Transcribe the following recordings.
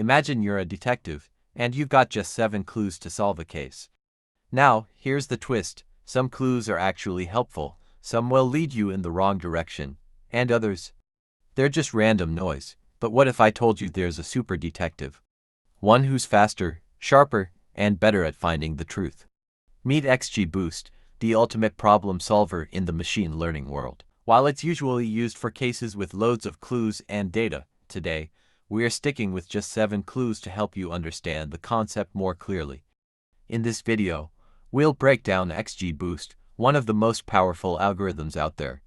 Imagine you're a detective, and you've got just 7 clues to solve a case. Now, here's the twist. Some clues are actually helpful, some will lead you in the wrong direction, and others, they're just random noise. But what if I told you there's a super detective? One who's faster, sharper, and better at finding the truth. Meet XGBoost, the ultimate problem solver in the machine learning world. While it's usually used for cases with loads of clues and data, today, we are sticking with just 7 clues to help you understand the concept more clearly. In this video, we'll break down XGBoost, one of the most powerful algorithms out there,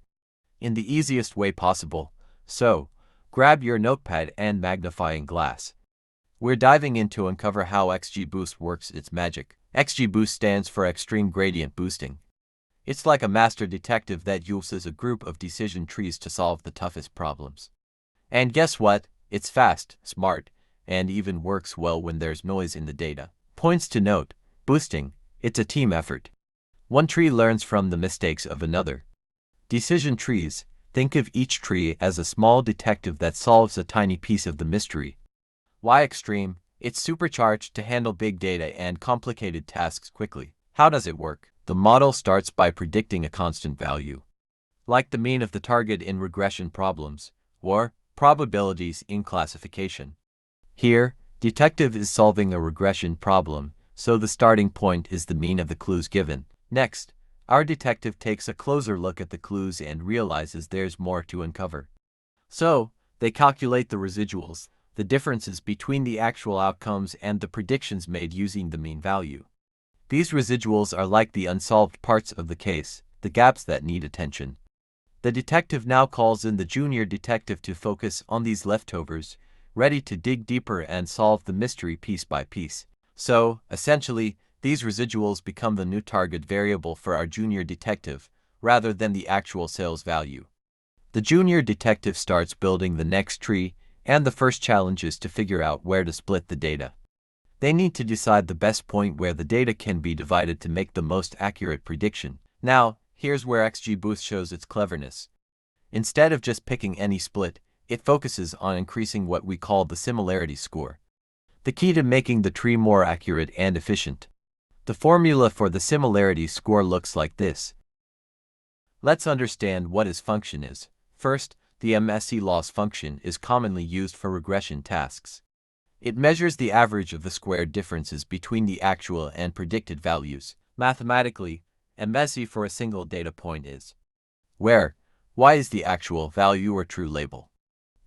in the easiest way possible. So, grab your notepad and magnifying glass. We're diving in to uncover how XGBoost works its magic. XGBoost stands for Extreme Gradient Boosting. It's like a master detective that uses a group of decision trees to solve the toughest problems. And guess what? It's fast, smart, and even works well when there's noise in the data. Points to note: boosting, it's a team effort. One tree learns from the mistakes of another. Decision trees, think of each tree as a small detective that solves a tiny piece of the mystery. Why extreme? It's supercharged to handle big data and complicated tasks quickly. How does it work? The model starts by predicting a constant value, like the mean of the target in regression problems, or probabilities in classification. Here, detective is solving a regression problem, so the starting point is the mean of the clues given. Next, our detective takes a closer look at the clues and realizes there's more to uncover. So, they calculate the residuals, the differences between the actual outcomes and the predictions made using the mean value. These residuals are like the unsolved parts of the case, the gaps that need attention. The detective now calls in the junior detective to focus on these leftovers, ready to dig deeper and solve the mystery piece by piece. So, essentially, these residuals become the new target variable for our junior detective, rather than the actual sales value. The junior detective starts building the next tree, and the first challenge is to figure out where to split the data. They need to decide the best point where the data can be divided to make the most accurate prediction. Now, here's where XGBoost shows its cleverness. Instead of just picking any split, it focuses on increasing what we call the similarity score, the key to making the tree more accurate and efficient. The formula for the similarity score looks like this. Let's understand what its function is. First, the MSE loss function is commonly used for regression tasks. It measures the average of the squared differences between the actual and predicted values. Mathematically, MSE for a single data point is where y is the actual value or true label,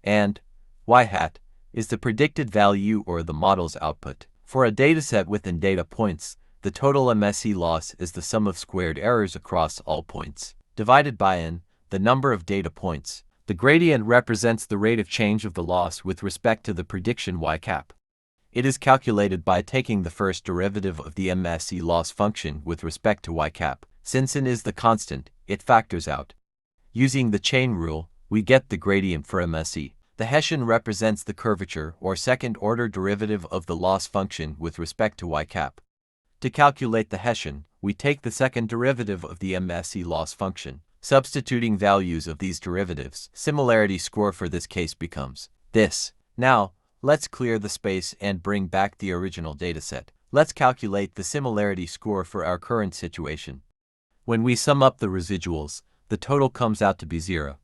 and y hat is the predicted value or the model's output. For a dataset within data points, the total MSE loss is the sum of squared errors across all points, divided by n, the number of data points. The gradient represents the rate of change of the loss with respect to the prediction y cap. It is calculated by taking the first derivative of the MSE loss function with respect to y cap. Since n is the constant, it factors out. Using the chain rule, we get the gradient for MSE. The Hessian represents the curvature or second-order derivative of the loss function with respect to y cap. To calculate the Hessian, we take the second derivative of the MSE loss function. Substituting values of these derivatives, similarity score for this case becomes this. Now, let's clear the space and bring back the original dataset. Let's calculate the similarity score for our current situation. When we sum up the residuals, the total comes out to be 0.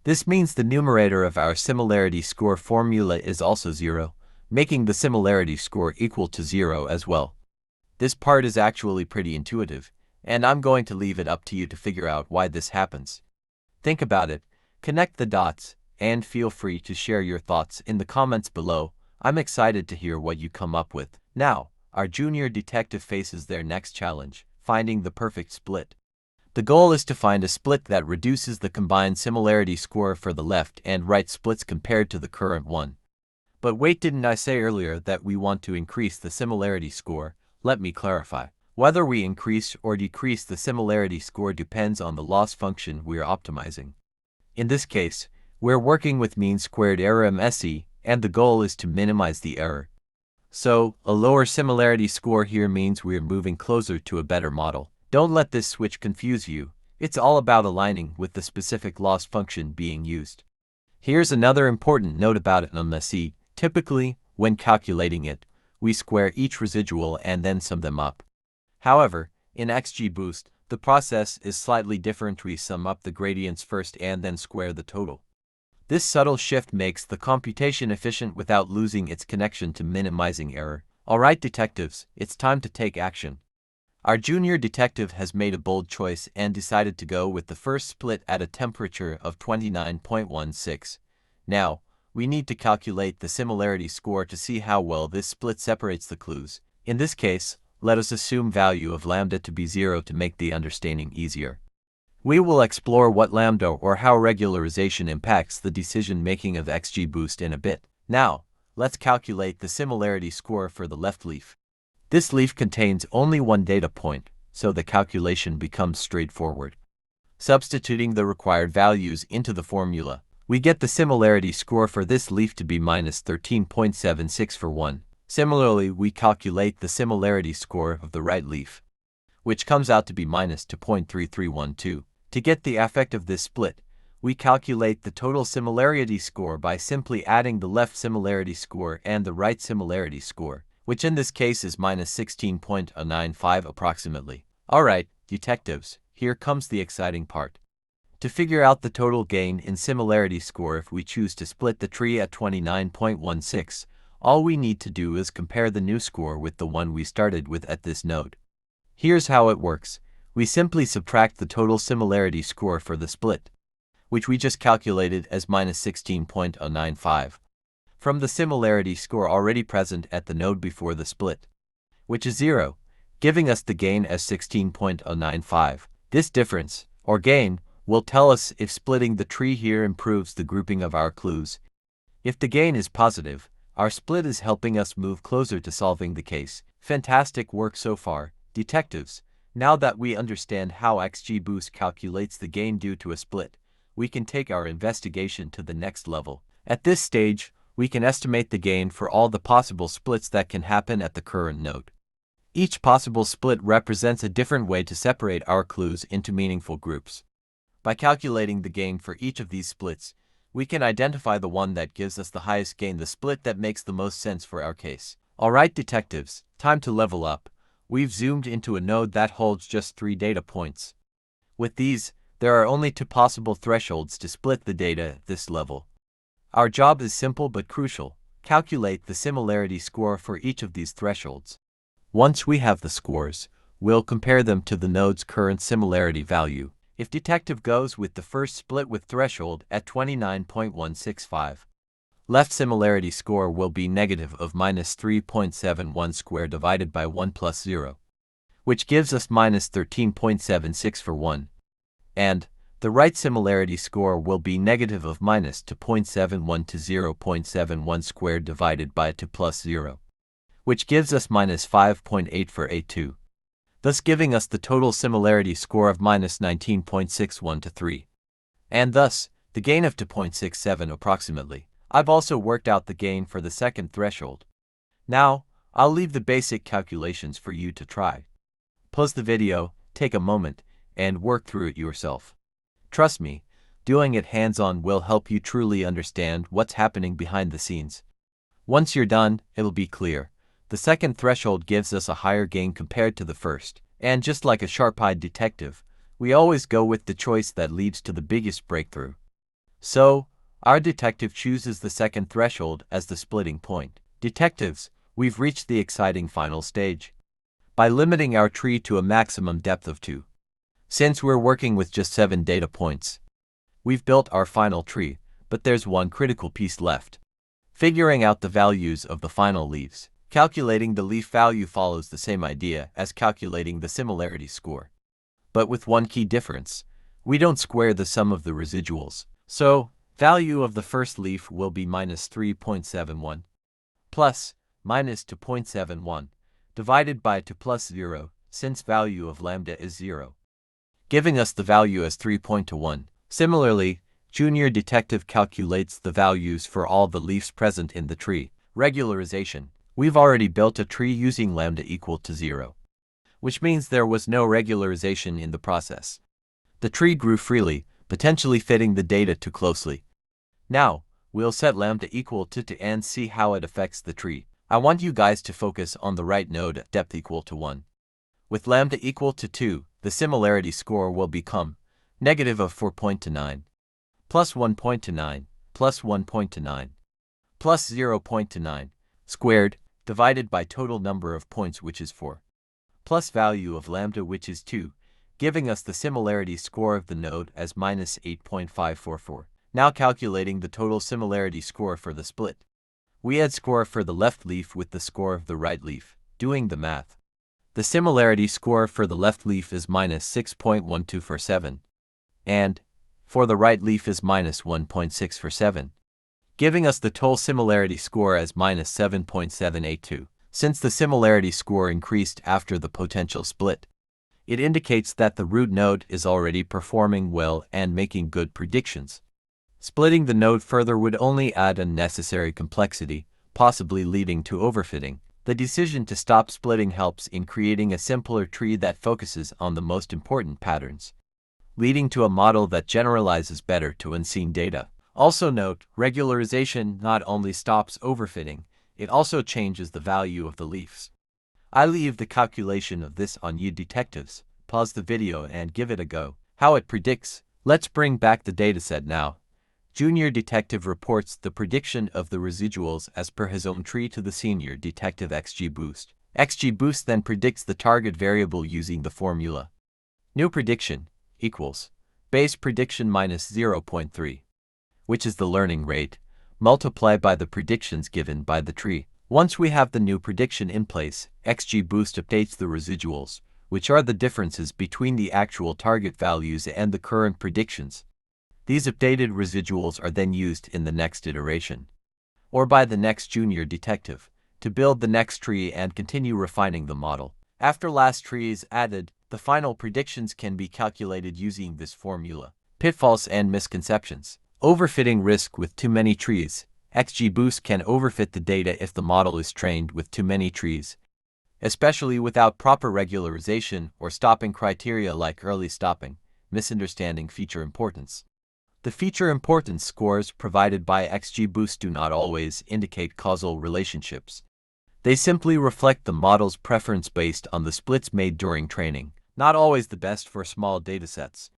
This means the numerator of our similarity score formula is also 0, making the similarity score equal to 0 as well. This part is actually pretty intuitive, and I'm going to leave it up to you to figure out why this happens. Think about it, connect the dots, and feel free to share your thoughts in the comments below. I'm excited to hear what you come up with. Now, our junior detective faces their next challenge, finding the perfect split. The goal is to find a split that reduces the combined similarity score for the left and right splits compared to the current one. But wait, didn't I say earlier that we want to increase the similarity score? Let me clarify. Whether we increase or decrease the similarity score depends on the loss function we're optimizing. In this case, we're working with mean squared error MSE, and the goal is to minimize the error. So, a lower similarity score here means we're moving closer to a better model. Don't let this switch confuse you. It's all about aligning with the specific loss function being used. Here's another important note about an MSE. Typically, When calculating it, we square each residual and then sum them up. However, in XGBoost, the process is slightly different. We sum up the gradients first and then square the total. This subtle shift makes the computation efficient without losing its connection to minimizing error. Alright detectives, it's time to take action. Our junior detective has made a bold choice and decided to go with the first split at a temperature of 29.16. Now, we need to calculate the similarity score to see how well this split separates the clues. In this case, let us assume value of lambda to be 0 to make the understanding easier. We will explore what lambda or how regularization impacts the decision-making of XGBoost in a bit. Now, let's calculate the similarity score for the left leaf. This leaf contains only one data point, so the calculation becomes straightforward. Substituting the required values into the formula, we get the similarity score for this leaf to be minus 13.76 for 1. Similarly, we calculate the similarity score of the right leaf, which comes out to be minus 2.3312. To get the effect of this split, we calculate the total similarity score by simply adding the left similarity score and the right similarity score, which in this case is minus 16.95 approximately. Alright, detectives, here comes the exciting part. To figure out the total gain in similarity score if we choose to split the tree at 29.16, all we need to do is compare the new score with the one we started with at this node. Here's how it works. We simply subtract the total similarity score for the split, which we just calculated as minus 16.95, from the similarity score already present at the node before the split, which is 0, giving us the gain as 16.95. This difference, or gain, will tell us if splitting the tree here improves the grouping of our clues. If the gain is positive, our split is helping us move closer to solving the case. Fantastic work so far, detectives. Now that we understand how XGBoost calculates the gain due to a split, we can take our investigation to the next level. At this stage, we can estimate the gain for all the possible splits that can happen at the current node. Each possible split represents a different way to separate our clues into meaningful groups. By calculating the gain for each of these splits, we can identify the one that gives us the highest gain, the split that makes the most sense for our case. Alright detectives, time to level up. We've zoomed into a node that holds just 3 data points. With these, there are only 2 possible thresholds to split the data at this level. Our job is simple but crucial. Calculate the similarity score for each of these thresholds. Once we have the scores, we'll compare them to the node's current similarity value. If detective goes with the first split with threshold at 29.165, left similarity score will be negative of minus 3.71 squared divided by 1 plus 0, which gives us minus 13.76 for 1. And the right similarity score will be negative of minus 2.71 to 0.71 squared divided by 2 plus 0, which gives us minus 5.8 for A2, thus giving us the total similarity score of minus 19.61 to 3. And thus, the gain of 2.67 approximately. I've also worked out the gain for the second threshold. Now, I'll leave the basic calculations for you to try. Pause the video, take a moment, and work through it yourself. Trust me, doing it hands-on will help you truly understand what's happening behind the scenes. Once you're done, it'll be clear. The second threshold gives us a higher gain compared to the first, and just like a sharp-eyed detective, we always go with the choice that leads to the biggest breakthrough. So, our detective chooses the second threshold as the splitting point. Detectives, we've reached the exciting final stage. By limiting our tree to a maximum depth of 2, since we're working with just 7 data points, we've built our final tree, but there's one critical piece left. Figuring out the values of the final leaves. Calculating the leaf value follows the same idea as calculating the similarity score, but with one key difference. We don't square the sum of the residuals. So, value of the first leaf will be minus 3.71 plus minus 2.71 divided by 2 plus 0, since value of lambda is 0, giving us the value as 3.21. Similarly, junior detective calculates the values for all the leaves present in the tree. Regularization. We've already built a tree using lambda equal to 0, which means there was no regularization in the process. The tree grew freely, potentially fitting the data too closely. Now, we'll set lambda equal to and see how it affects the tree. I want you guys to focus on the right node at depth equal to 1. With lambda equal to 2, the similarity score will become negative of 4.29, plus 1.29, plus 1.29, plus 0.29, squared, divided by total number of points which is 4, plus value of lambda which is 2, giving us the similarity score of the node as minus 8.544. Now calculating the total similarity score for the split. We add score for the left leaf with the score of the right leaf, doing the math. The similarity score for the left leaf is minus 6.1247, and for the right leaf is minus 1.647, giving us the total similarity score as minus 7.782. Since the similarity score increased after the potential split, it indicates that the root node is already performing well and making good predictions. Splitting the node further would only add unnecessary complexity, possibly leading to overfitting. The decision to stop splitting helps in creating a simpler tree that focuses on the most important patterns, leading to a model that generalizes better to unseen data. Also note, regularization not only stops overfitting, it also changes the value of the leaves. I leave the calculation of this on you detectives. Pause the video and give it a go. How it predicts. Let's bring back the dataset now. Junior detective reports the prediction of the residuals as per his own tree to the senior detective XGBoost. XGBoost then predicts the target variable using the formula. New prediction equals base prediction minus 0.3, which is the learning rate, multiplied by the predictions given by the tree. Once we have the new prediction in place, XGBoost updates the residuals, which are the differences between the actual target values and the current predictions. These updated residuals are then used in the next iteration, or by the next junior detective, to build the next tree and continue refining the model. After last tree is added, the final predictions can be calculated using this formula. Pitfalls and misconceptions. Overfitting risk with too many trees. XGBoost can overfit the data if the model is trained with too many trees, especially without proper regularization or stopping criteria like early stopping. Misunderstanding feature importance. The feature importance scores provided by XGBoost do not always indicate causal relationships. They simply reflect the model's preference based on the splits made during training, not always the best for small datasets.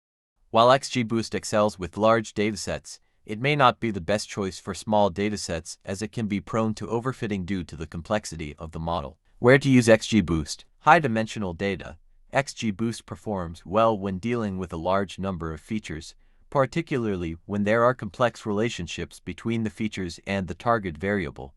While XGBoost excels with large datasets, it may not be the best choice for small datasets as it can be prone to overfitting due to the complexity of the model. Where to use XGBoost? High-dimensional data. XGBoost performs well when dealing with a large number of features, particularly when there are complex relationships between the features and the target variable.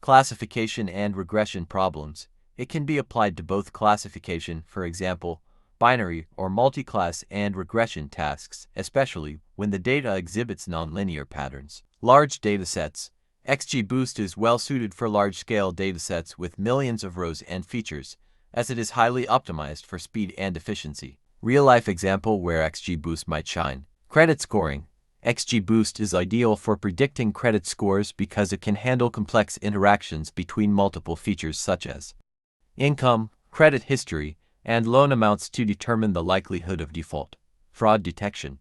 Classification and regression problems. It can be applied to both classification, for example, binary or multi-class, and regression tasks, especially when the data exhibits nonlinear patterns. Large datasets. XGBoost is well suited for large-scale datasets with millions of rows and features, as it is highly optimized for speed and efficiency. Real-life example where XGBoost might shine. Credit scoring. XGBoost is ideal for predicting credit scores because it can handle complex interactions between multiple features such as income, credit history, and loan amounts to determine the likelihood of default. Fraud detection.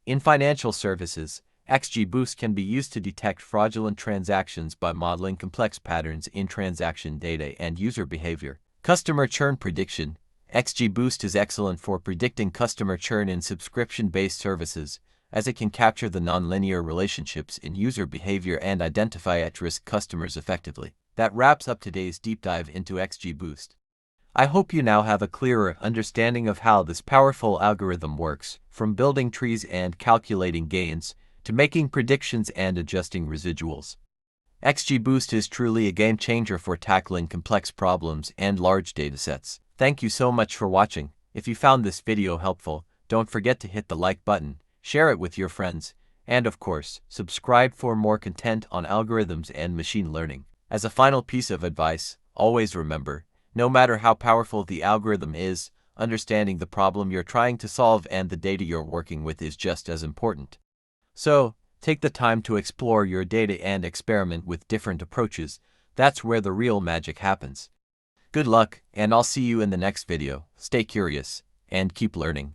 In financial services, XGBoost can be used to detect fraudulent transactions by modeling complex patterns in transaction data and user behavior. Customer churn prediction. XGBoost is excellent for predicting customer churn in subscription-based services, as it can capture the nonlinear relationships in user behavior and identify at-risk customers effectively. That wraps up today's deep dive into XGBoost. I hope you now have a clearer understanding of how this powerful algorithm works, from building trees and calculating gains, to making predictions and adjusting residuals. XGBoost is truly a game changer for tackling complex problems and large datasets. Thank you so much for watching. If you found this video helpful, don't forget to hit the like button, share it with your friends, and of course, subscribe for more content on algorithms and machine learning. As a final piece of advice, always remember, no matter how powerful the algorithm is, understanding the problem you're trying to solve and the data you're working with is just as important. So, take the time to explore your data and experiment with different approaches. That's where the real magic happens. Good luck, and I'll see you in the next video. Stay curious, and keep learning.